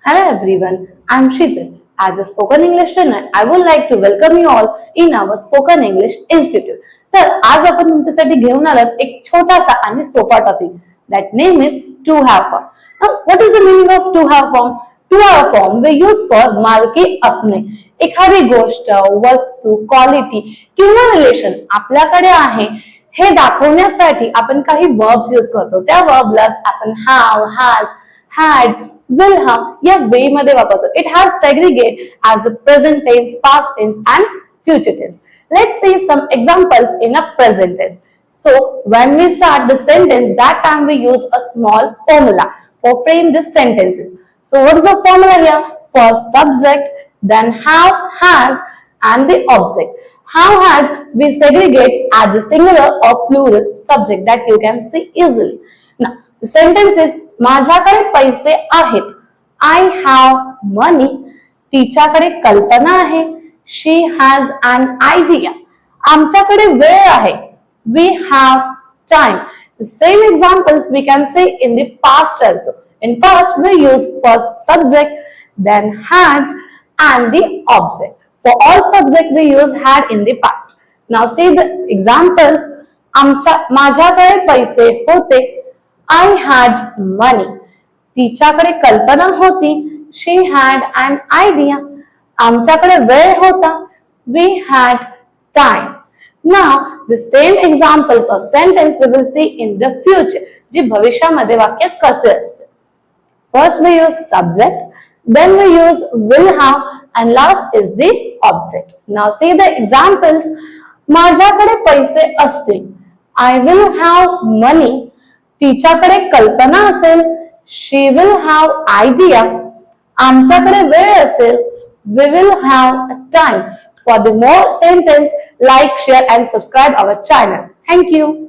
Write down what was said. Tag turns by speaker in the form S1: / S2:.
S1: Hello everyone, I'm Sheetal. As a spoken English trainer, I would like to welcome you all in our Spoken English Institute. तर आज आपण तुमच्यासाठी घेऊन आलात एक छोटासा आणि सोपा topic that name is to have form. Now, what is the meaning of to have form? To have form we use for मालकी असणे. एखादी गोष्ट, वस्तू, क्वालिटी किंवा रिलेशन आपल्याकडे आहे हे दाखवण्यासाठी आपण काही verbs यूज करतो. त्या verbला आपण have, has, had, will have या way मध्ये वापरतो. It has segregate as a present tense, past tense and future tense. Let's see some examples in a present tense. So when we start the sentence, that time we use a small formula for frame these sentences. So what is the formula here? First subject, then have, has and the object. Have, has we segregate as a singular or plural subject that you can see easily. Now the sentence is माझ्याकडे पैसे आहेत. I have money. तिच्याकडे कल्पना आहे. She has an idea. आमच्याकडे वेळ आहे. We have time. The same examples we can say in the past also. In past we use first subject, then had and the object. For all subject we use had in the past. Now see the examples. माझ्याकडे पैसे होते. I had money. तिच्याकडे कल्पना होती. She had an idea. आमच्याकडे वेळ होता. We had time. Now the same examples or sentence we will see in the future. जी भविष्यामध्ये वाक्य कसे असते. First we use subject, then we use will have and last is the object. Now see the examples. माझ्याकडे पैसे असतील. I will have money. तिच्याकडे कल्पना असेल. She will have idea. आमच्याकडे वेळ असेल. We will have time. For the more sentence, like, share and subscribe our channel. Thank you.